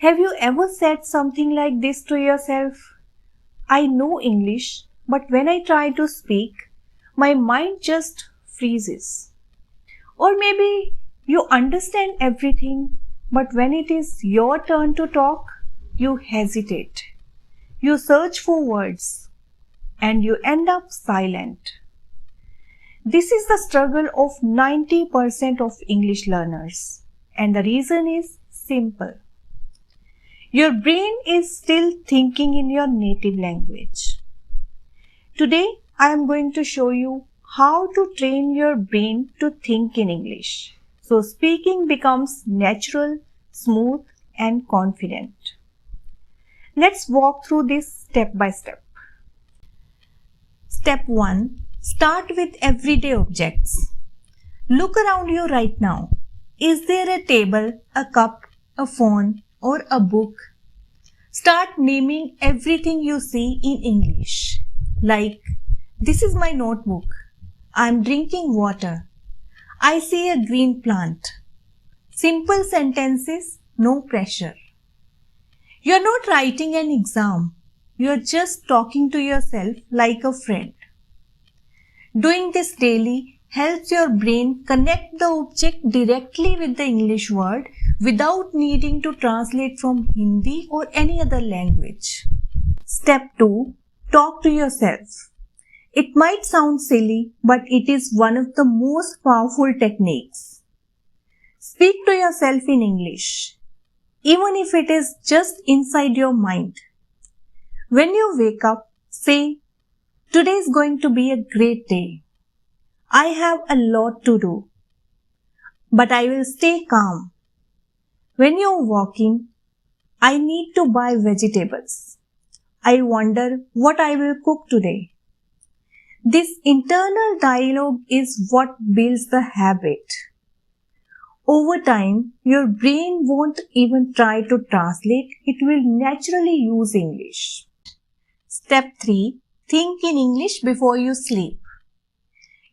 Have you ever said something like this to yourself? I know English, but when I try to speak, my mind just freezes. Or maybe you understand everything, but when it is your turn to talk, you hesitate. You search for words and you end up silent. This is the struggle of 90% of English learners, and the reason is simple. Your brain is still thinking in your native language. Today, I am going to show you how to train your brain to think in English, so speaking becomes natural, smooth, and confident. Let's walk through this step by step. Step 1. Start with everyday objects. Look around you right now. Is there a table, a cup, a phone, or a book? Start naming everything you see in English. Like, this is my notebook. I'm drinking water. I see a green plant. Simple sentences, no pressure. You're not writing an exam. You're just talking to yourself like a friend. Doing this daily helps your brain connect the object directly with the English word without needing to translate from Hindi or any other language. Step 2. Talk to yourself. It might sound silly, but it is one of the most powerful techniques. Speak to yourself in English, even if it is just inside your mind. When you wake up, say, "Today is going to be a great day. I have a lot to do, but I will stay calm. When you're walking, I need to buy vegetables. I wonder what I will cook today." This internal dialogue is what builds the habit. Over time, your brain won't even try to translate. It will naturally use English. Step 3. Think in English before you sleep.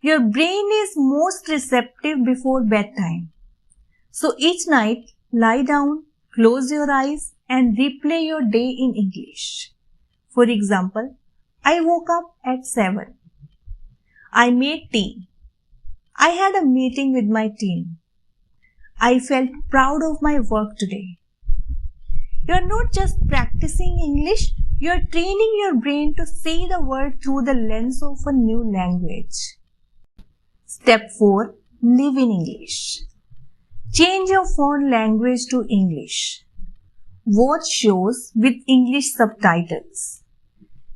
Your brain is most receptive before bedtime. So each night, lie down, close your eyes, and replay your day in English. For example, I woke up at 7. I made tea. I had a meeting with my team. I felt proud of my work today. You're not just practicing English, you're training your brain to see the world through the lens of a new language. Step 4. Live in English. Change your phone language to English. Watch shows with English subtitles.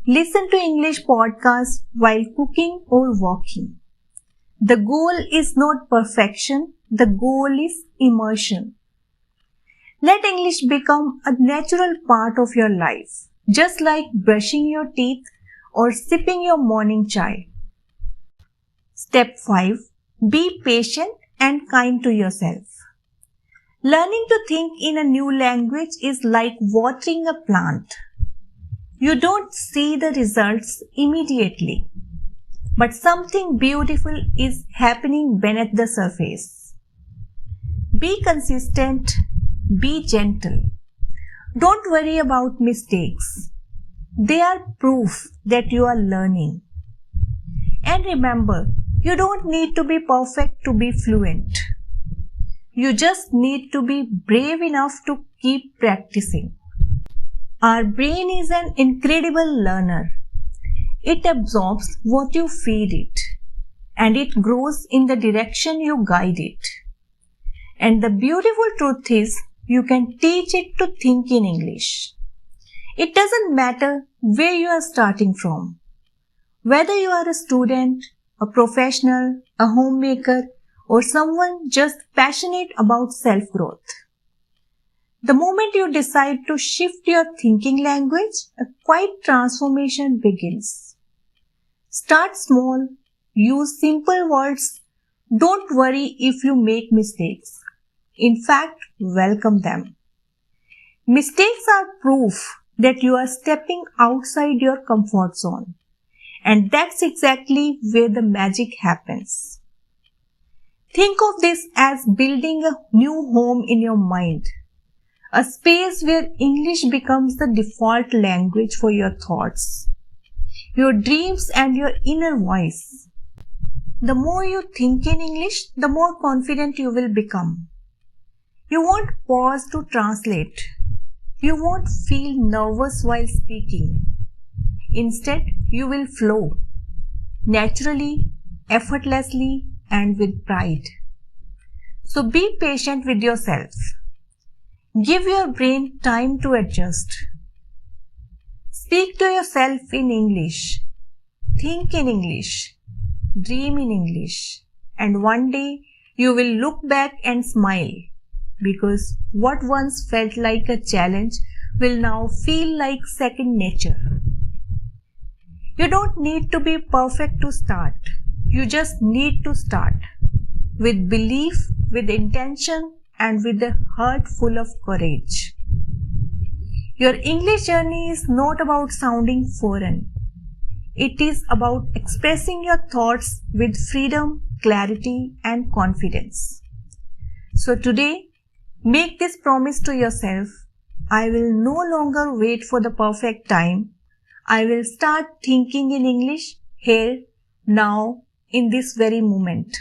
Listen to English podcasts while cooking or walking. The goal is not perfection, the goal is immersion. Let English become a natural part of your life, just like brushing your teeth or sipping your morning chai. Step 5. Be patient and kind to yourself. Learning to think in a new language is like watering a plant. You don't see the results immediately, but something beautiful is happening beneath the surface. Be consistent, be gentle. Don't worry about mistakes. They are proof that you are learning. And remember, you don't need to be perfect to be fluent. You just need to be brave enough to keep practicing. Our brain is an incredible learner. It absorbs what you feed it, and it grows in the direction you guide it. And the beautiful truth is, you can teach it to think in English. It doesn't matter where you are starting from. Whether you are a student, a professional, a homemaker, or someone just passionate about self-growth. The moment you decide to shift your thinking language, a quiet transformation begins. Start small, use simple words. Don't worry if you make mistakes. In fact, welcome them. Mistakes are proof that you are stepping outside your comfort zone. And that's exactly where the magic happens. Think of this as building a new home in your mind. a space where English becomes the default language for your thoughts, your dreams and your inner voice. The more you think in English, the more confident you will become. You won't pause to translate. You won't feel nervous while speaking. Instead, you will flow naturally, effortlessly, and with pride. So be patient with yourself. Give your brain time to adjust. Speak to yourself in English. Think in English. Dream in English. And one day you will look back and smile, because what once felt like a challenge will now feel like second nature. You don't need to be perfect to start. You just need to start with belief, with intention, and with a heart full of courage. Your English journey is not about sounding foreign. It is about expressing your thoughts with freedom, clarity, and confidence. So today, make this promise to yourself: I will no longer wait for the perfect time. I will start thinking in English here, now, in this very moment.